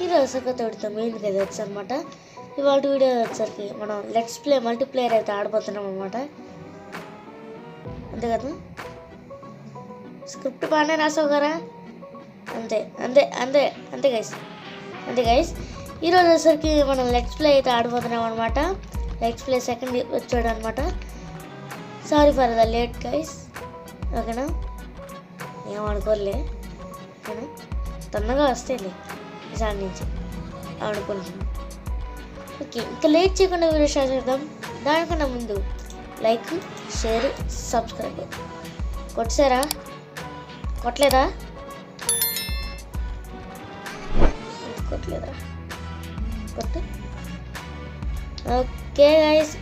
ఈరోజు తోడితో మెయిన్ కదా వచ్చనమాట. ఇవాళ వీడియో వచ్చరికి మనం లెట్స్ ప్లే మల్టీప్లేయర్ అయితే ఆడబోతున్నాం అనమాట. అంతే కదా, స్క్రిప్ట్ బాగానే రాసావు కదా. అంతే అంతే అంతే అంతే గైస్ ఈరోజు వచ్చరికి మనం లెట్స్ ప్లే అయితే ఆడబోతున్నాం అనమాట. లెట్స్ ప్లే సెకండ్ వచ్చాడు అనమాట. Sorry for the late guys, ఓకేనా, ఏమనుకోలే, ఓకేనా, తొందరగా వస్తేలే ఈసారి నుంచి అనుకుంటున్నాను. ఓకే, ఇంకా లేట్ చేయకుండా వీడియో స్టార్ట్ చేద్దాం. దానికన్నా ముందు లైక్, షేర్, సబ్స్క్రైబ్ కొట్టేసారా? కొట్టలేదా? కొట్టు. ఓకే గైస్,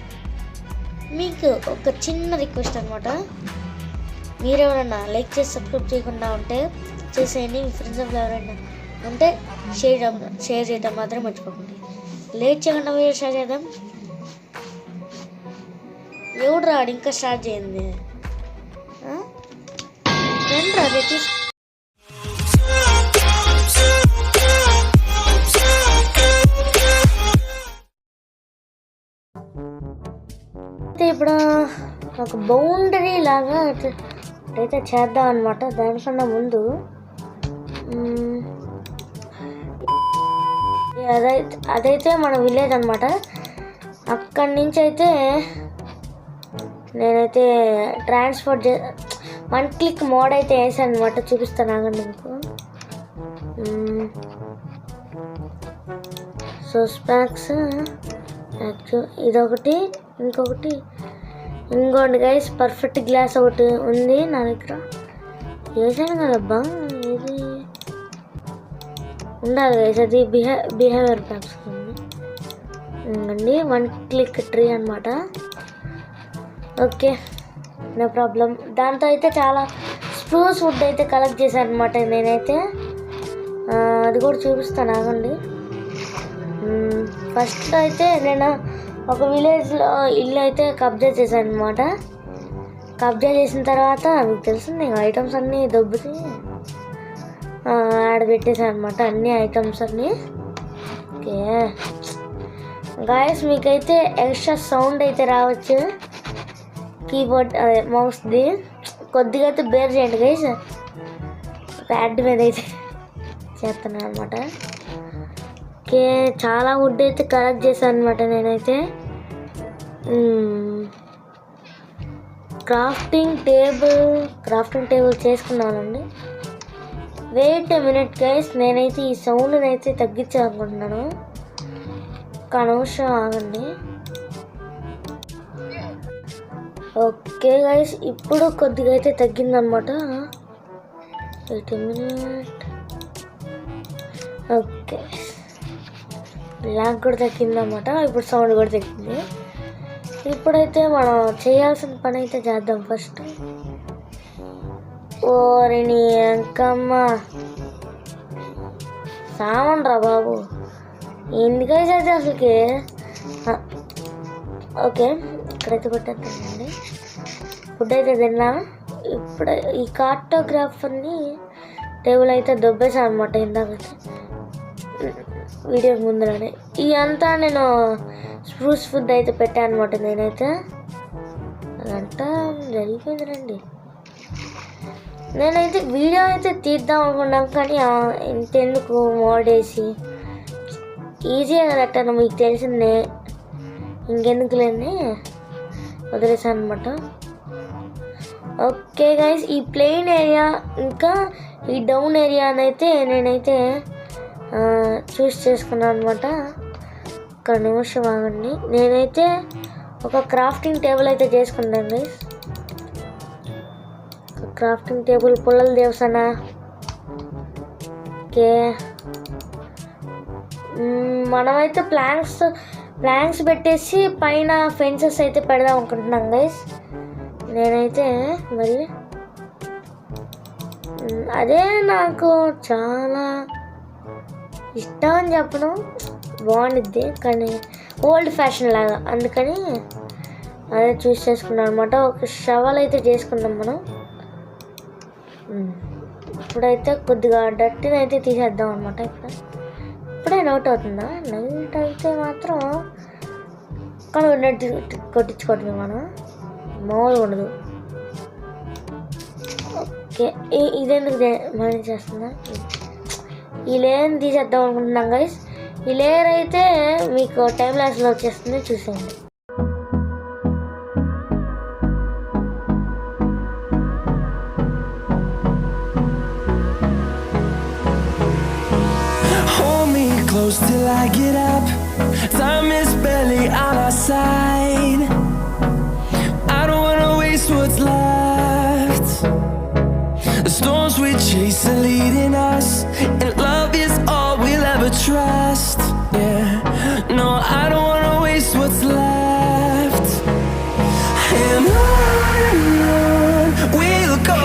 మీకు ఒక చిన్న రిక్వెస్ట్ అనమాట. మీరెవరన్నా లైక్ చేసి సబ్స్క్రైబ్ చేయకుండా ఉంటే చేసేయండి. మీ ఫ్రెండ్స్ ఎవరైనా ఉంటే షేర్ చేయడం మాత్రం మర్చిపోకండి. లేట్ చేయకుండా వీడియో స్టార్ట్ చేద్దాం. ఎవడు రాడు ఇంకా స్టార్ట్ చేయండి. ఇప్పుడు ఒక బౌండరీ లాగా అయితే చేద్దాం అనమాట. దానికన్నా ముందు అదైతే మన విలేజ్ అనమాట. అక్కడి నుంచి అయితే నేనైతే ట్రాన్స్పోర్ట్ వన్ క్లిక్ మోడ్ అయితే వేసాను అనమాట. చూపిస్తాను ఆగండి మీకు. సో స్పాక్స్ ఇదొకటి, ఇంకోటి గైస్ పర్ఫెక్ట్ గ్లాస్ ఒకటి ఉంది నా దగ్గర. వేసాను కదబ్బా, ఇది ఉండాలి గైస్. అది బిహేవియర్ ప్యాక్స్ ఉంది. వన్ క్లిక్ ట్రీ అనమాట. Okay, no problem. దాంతో అయితే చాలా స్ప్రూస్ వుడ్ అయితే కలెక్ట్ చేశాను అనమాట నేనైతే. అది కూడా చూపిస్తాను ఆగండి. ఫస్ట్ అయితే నేను ఒక విలేజ్లో ఇల్లు అయితే కబ్జా చేశాను అనమాట. కబ్జా చేసిన తర్వాత మీకు తెలిసింది ఐటమ్స్ అన్నీ దొబ్బుతి ఆడబెట్టేసాను అనమాట, అన్ని ఐటమ్స్ అన్నీ. ఓకే గాయస్, మీకైతే ఎక్స్ట్రా సౌండ్ అయితే రావచ్చు కీబోర్డ్ అదే మౌస్ది. కొద్దిగా అయితే బేర్ చేయండి గైస్. ప్యాడ్ మీద అయితే చేస్తున్నాను అనమాట. ఓకే, చాలా వుడ్ అయితే కలెక్ట్ చేశాను అనమాట నేనైతే. క్రాఫ్టింగ్ టేబుల్ చేసుకున్నానండి. వెయిట్ ఎ మినిట్ గైస్, నేనైతే ఈ సౌండ్ని అయితే తగ్గించాలనుకుంటున్నాను. ఒక నిమిషం ఆగండి. ఓకే గైస్, ఇప్పుడు కొద్దిగా అయితే తగ్గిందనమాట. Wait a minute. Okay, lag కూడా తగ్గిందన్నమాట. ఇప్పుడు సౌండ్ కూడా తగ్గింది. ఇప్పుడైతే మనం చేయాల్సిన పని అయితే చేద్దాం. ఫస్ట్ ఓరిని అంకమ్మ సామాన్ రా బాబు, ఎందుకైతే అయితే అసలుకి. ఓకే, ఇక్కడైతే పెట్టేస్తానండి. ఫుడ్ అయితే తిన్నా. ఇప్పుడు ఈ కార్టోగ్రాఫర్ని టేబుల్ అయితే దొబ్బేసాను అనమాట ఇందాకైతే వీడియో ముందులోనే. ఇదంతా నేను స్ప్రూస్ ఫుడ్ అయితే పెట్టాను అనమాట నేనైతే. అదంతా జరిగిపోయిందిరండి. నేనైతే వీడియో అయితే తీద్దాం అనుకున్నాను, కానీ ఇంతెందుకు మోడేసి ఈజీగా కదట్టాను, మీకు తెలిసిందే. ఇంకెందుకు లేని వదిలేసాను అనమాట. ఓకే గైస్, ఈ ప్లెయిన్ ఏరియా ఇంకా ఈ డౌన్ ఏరియానైతే నేనైతే చూస్ చేసుకున్నాను అనమాట. ఒక నిమిషం ఆగండి. నేనైతే ఒక క్రాఫ్టింగ్ టేబుల్ అయితే చేసుకున్నాను గైస్. క్రాఫ్టింగ్ టేబుల్ పుల్లల దేవసన. ఓకే, మనమైతే ప్లాంక్స్ పెట్టేసి పైన ఫెన్సెస్ అయితే పెడదాం అనుకుంటున్నాం గైస్. నేనైతే మరి అదే నాకు చాలా ఇష్టం అని చెప్పడం బాగుండిద్ది, కానీ ఓల్డ్ ఫ్యాషన్ లాగా, అందుకని అదే చూస్ చేసుకున్నాం అనమాట. ఒక షవల్ అయితే చేసుకున్నాం మనం. ఇప్పుడైతే కొద్దిగా డట్టిని అయితే తీసేద్దాం అనమాట. ఇప్పుడే నోట్ అవుతుందా? నైట్ అయితే మాత్రం కానీ నెట్ కొట్టించుకోవటమే మనం, మామూలుగా ఉండదు. ఓకే, ఇదెందుకు మనం చేస్తుందా? ఈ లేయర్ తీసేద్దాం అనుకుంటున్నాం గైస్. ఈ లేయర్ అయితే మీకు టైం లాస్లో వచ్చేస్తుంది, చూసేయండి. Close till I get up. Time is barely on our side. I don't wanna waste what's left. The storms we chase are leading us, and love is all we'll ever trust. Yeah, no, I don't wanna waste what's left. And on we'll go,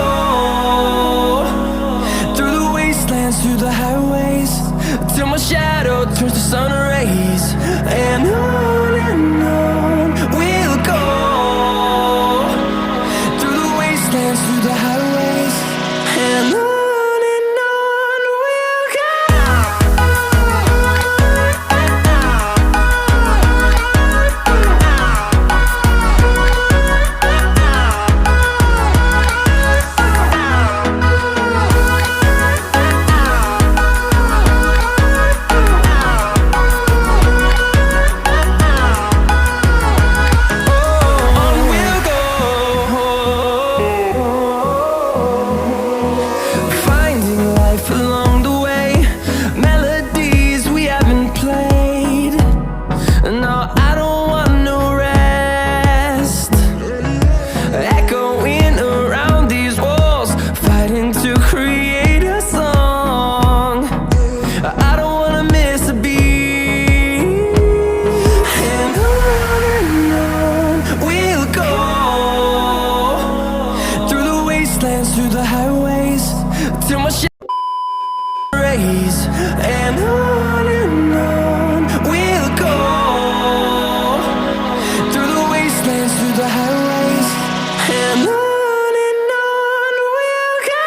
through the wastelands, through the highways, till my shadow turns to sun rays. And on we'll go, through the wastelands, through the highways. And on we'll go. Through the highways, till my rays. And on we'll go, through the wastelands, through the highways. And on we'll go.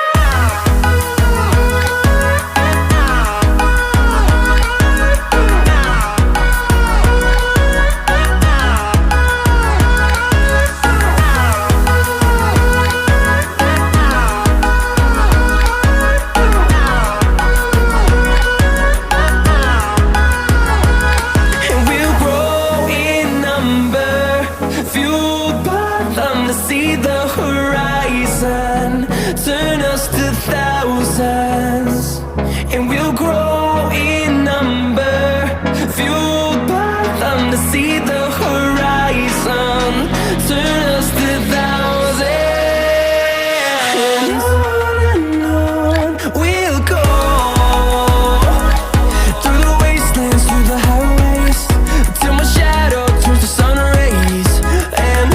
See the horizon, turn us to thousands, and we'll grow in number, fueled by them to see the horizon, turn us to thousands. And on we'll go, through the wastelands, through the highways, till my shadow turns to sun rays. And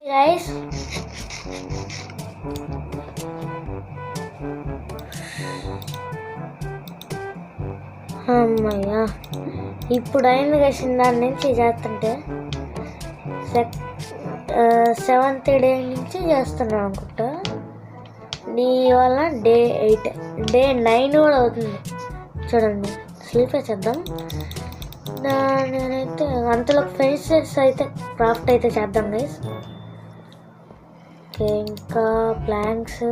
guys, అమ్మయ్యా ఇప్పుడు అయింది guys. దాని నుంచి చేస్తుంటే 7th day నుంచి చేస్తున్నాను అనుకుంటా. నీ వల్ల డే 8, డే 9 కూడా అవుతుంది. చూడండి, స్లీప్ చేద్దాం. నేనైతే అంతలో ఫెన్సెస్ అయితే క్రాఫ్ట్ అయితే చేద్దాం గైస్. ఓకే, ఇంకా ప్లాంక్స్,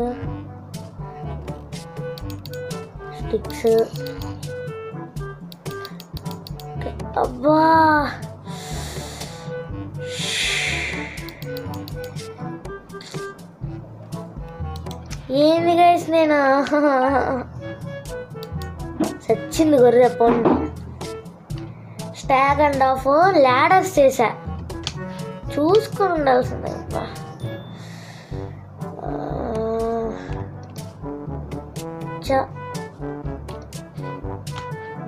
స్టిక్స్. అబ్బా, ఏంది గైస్, నేను సచ్చింది గొర్రె పొండి. స్టాగ్ అండ్ ఆఫ్ ల్యాడర్స్ చేశా, చూసుకొని ఉండాల్సిందే.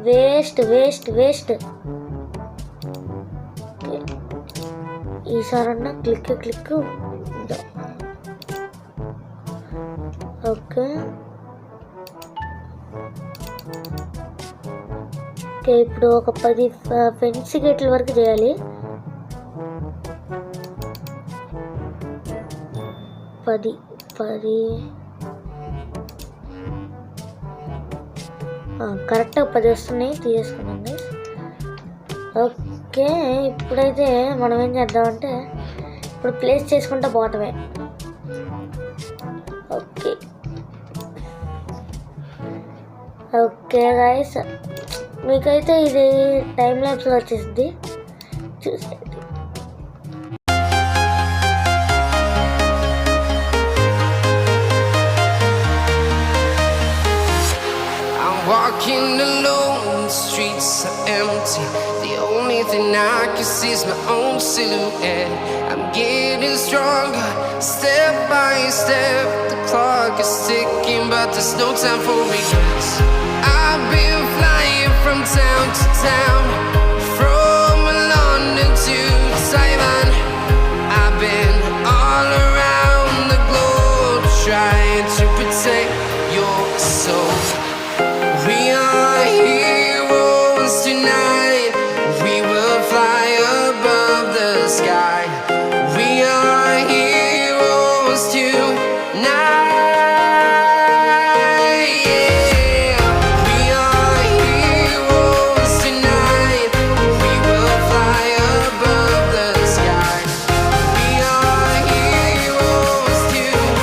Waste waste waste. ఈసారన్నా క్లిక్ క్లిక్. ఓకే ఓకే, ఇప్పుడు ఒక 10 ఫెన్స్ గేట్ల వరకు చేయాలి. 10 కరెక్ట్గా 10 వస్తున్నాయి, తీసేసుకున్నాం. ఓకే, ఇప్పుడైతే మనం ఏం చేద్దామంటే ఇప్పుడు ప్లేస్ చేసుకుంటూ పోవటమే. ఓకే ఓకే గైస్, మీకైతే ఇది టైం ల్యాప్స్లో వచ్చేసింది, చూసేది. Walking alone, the streets are empty. The only thing I can see is my own silhouette. I'm getting stronger, step by step. The clock is ticking, but there's no time for regrets. I've been flying from town to town, from London to Taiwan. I've been all around the globe, trying to protect your soul. We are heroes tonight. We will fly above the sky. We are heroes tonight. Yeah. We are heroes tonight. We will fly above the sky. We are heroes tonight.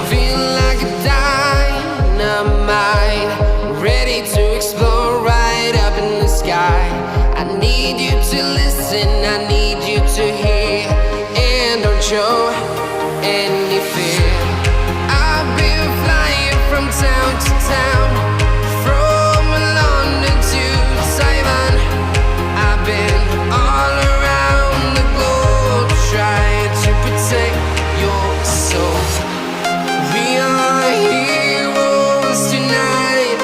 Feel like a dynamite, ready to explode right up in the sky. I need you to listen, I need you to hear, and don't show any fear. I've been flying from town to town, from London to Taiwan. I've been all around the globe, trying to protect your soul. We are heroes tonight.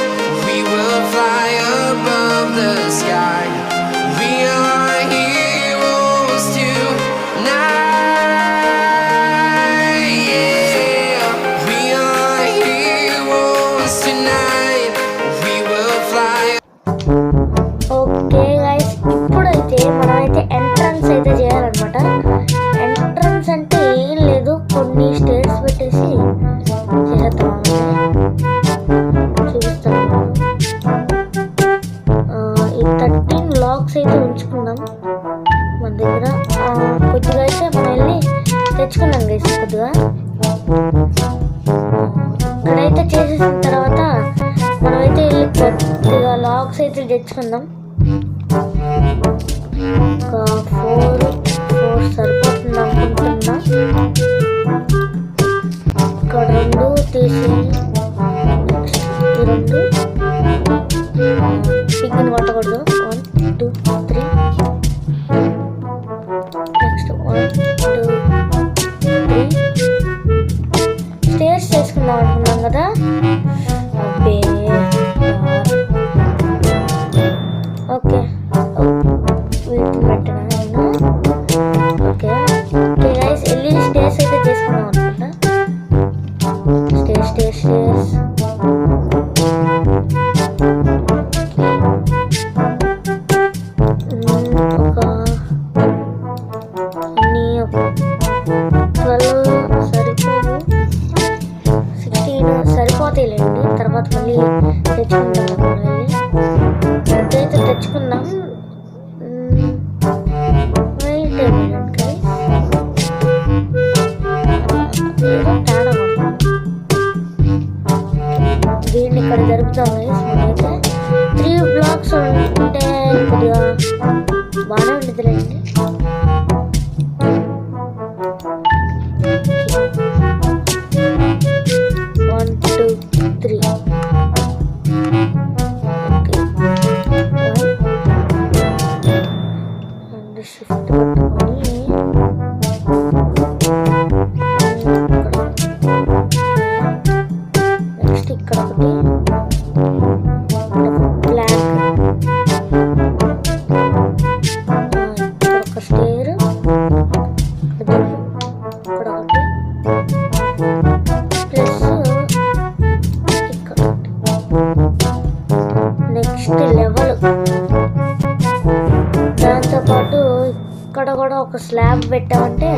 We will fly above the sky. We are heroes tonight. Yeah. We are heroes tonight. We will fly. Okay guys, ఇప్పుడైతే మనమైతే entrance అయితే చేయాలన్నమాట. Entrance అంటే ఏం లేదు, కొన్ని stairs పెట్టేసి చేసేద్దాం. చూపిస్తాను. ఈ 13 లాక్స్ అయితే ఉంచుకున్నాం మన దగ్గర. కొద్దిగా అయితే మనం వెళ్ళి తెచ్చుకున్నాం గైస్. కొద్దిగా ఇక్కడైతే చేసేసిన తర్వాత మనమైతే వెళ్ళి కొద్దిగా లాక్స్ అయితే తెచ్చుకుందాం. ఒక 4 సరిపోతుంది అనుకుంటున్నా. ఇక్కడ 2 తీసి నెక్స్ట్ ఈ 2 పిగ్గిని కొట్టకూడదు. 1 2 3 నెక్స్ట్ 1 2 3 స్టేర్స్ చేసుకుందాం అనుకున్నాం కదా. అబ్బే, ఓకే లెవెల్. దాంతోపాటు ఇక్కడ కూడా ఒక స్లాబ్ పెట్టామంటే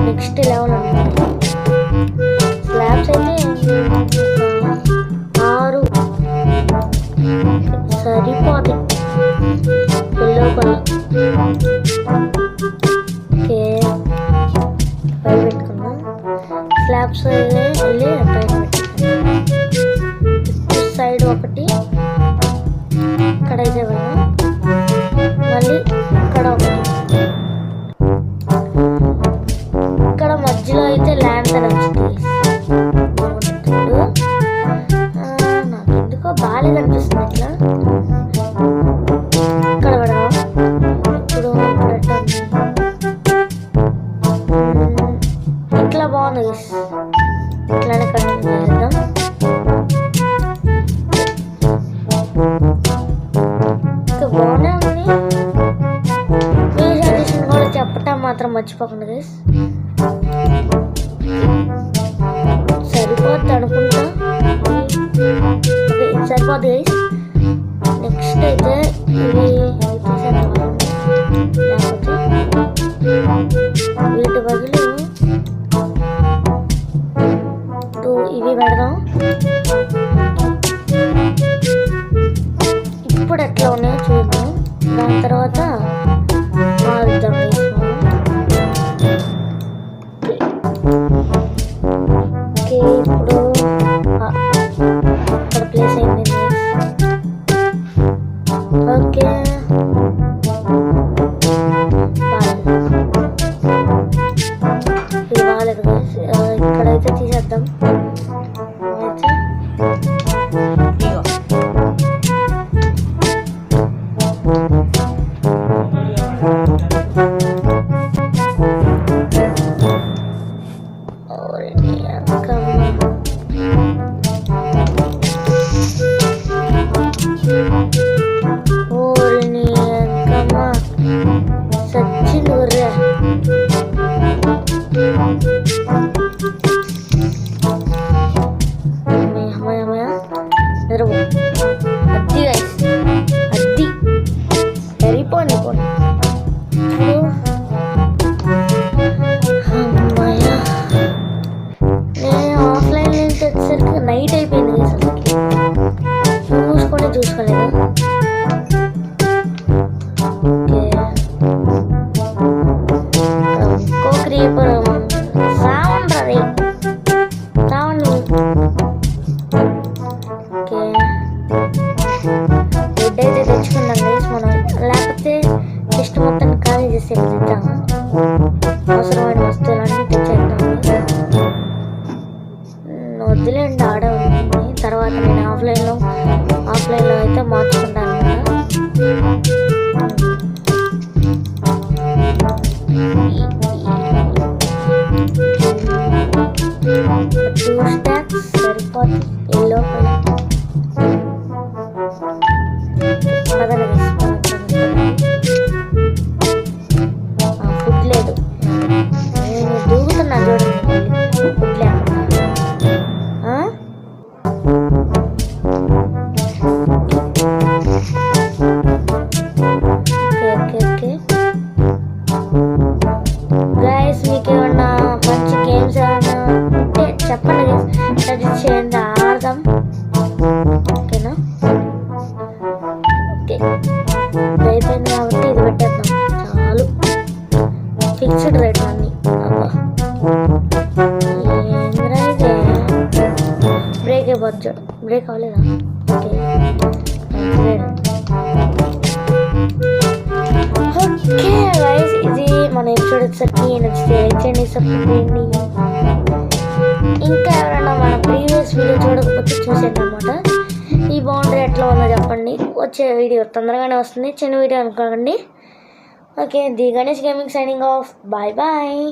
నెక్స్ట్ లెవెల్ అనమాట. స్లాబ్స్ అయితే 6 సరిపోతాయి ఎల్లో కలర్. ఓకే, పై పెట్టుకుందాం. స్లాబ్స్ వెళ్ళి పైన పెట్టుకుందాం. సైడ్ ఒకటి ఇక్కడైతే వెళ్ళాం, మళ్ళీ ఇక్కడ ఒకటి. ఇక్కడ మధ్యలో అయితే ల్యాంతర్ వచ్చింది. నాకు ఎందుకో బాగాలేదు అనిపిస్తుంది ఇట్లా. ఇక్కడ పెడదాం. ఇప్పుడు ఇట్లా బాగుంది, ఇట్లానే కంటిన్యూ చేద్దాం. ఇంకా బాగానే ఉంది. మీ సజెషన్ కూడా చెప్పటం మాత్రం మర్చిపోకండి గైస్. సరిపోద్ది అనుకుంటా. సరిపోద్ది గైస్. నెక్స్ట్ అయితే ఇవి లేకపోతే వీటి బదులు ఇవి పెడదాం. ఇప్పుడు ఎట్లా ఉన్నాయో చూద్దాం, దాని తర్వాత మారుద్దాం. ఓకే, ఇప్పుడు ఇక్కడ ప్లేస్ అయింది. ఓకే, ఇది బాగాలేదు. ఇక్కడైతే తీసేద్దాం. అది సరిపోండి. నేను ఆఫ్లైన్ నుంచి వచ్చేసరికి నైట్ అయిపోయింది. అసలు చూసుకోలేదు. ఇంకో క్రీపర్ సావండి అది సావండి. ఓకే, వుడ్ అయితే తెచ్చుకుందాం గైస్ మనం, లేకపోతే జస్ట్ మొత్తం ఖాళీ చేసి తెద్దాం. అవసరమైన వస్తువులన్నీ తెచ్చేద్దాం. వద్దులేండి, ఆడే ఉంది. తర్వాత నేను ఆఫ్లైన్లో అయితే మార్చుకుంటాను అన్నమాట. సరిపోతుంది ఎల్లో ఫుడ్ లేదు. నేను దూకుతున్నా చూడండి, ఫుడ్ లేకుండా. గైస్ మీకు ఏమన్నా మంచి గేమ్స్ ఏమన్నా ఉంటే చెప్పండి, సజెస్ట్ చేయండి, ఆడదాం. ఓకేనా? ఓకే, అయిపోయింది కాబట్టి ఇది పెట్టేద్దాం చాలు. ఫిక్స్డ్ రేట్ అన్నీ. ఏంద్రా ఇదే బ్రేక్ అయిపోద్దు. బ్రేక్ అవ్వలేదా? ఓకే, ఓకే గైస్, ఇది మన ఎపిసోడ్ వచ్చేసరికి నచ్చితే లైక్ చేయండి, సబ్స్క్రైబ్ చేయండి. ఇంకా ఎవరైనా మన ప్రీవియస్ వీడియో చూడకపోతే చూసేయండి అనమాట. ఈ బౌండరీ ఎట్లా ఉందో చెప్పండి. వచ్చే వీడియో తొందరగానే వస్తుంది, చిన్న వీడియో అనుకోకండి. Okay, the Ganesh gaming signing off. Bye bye.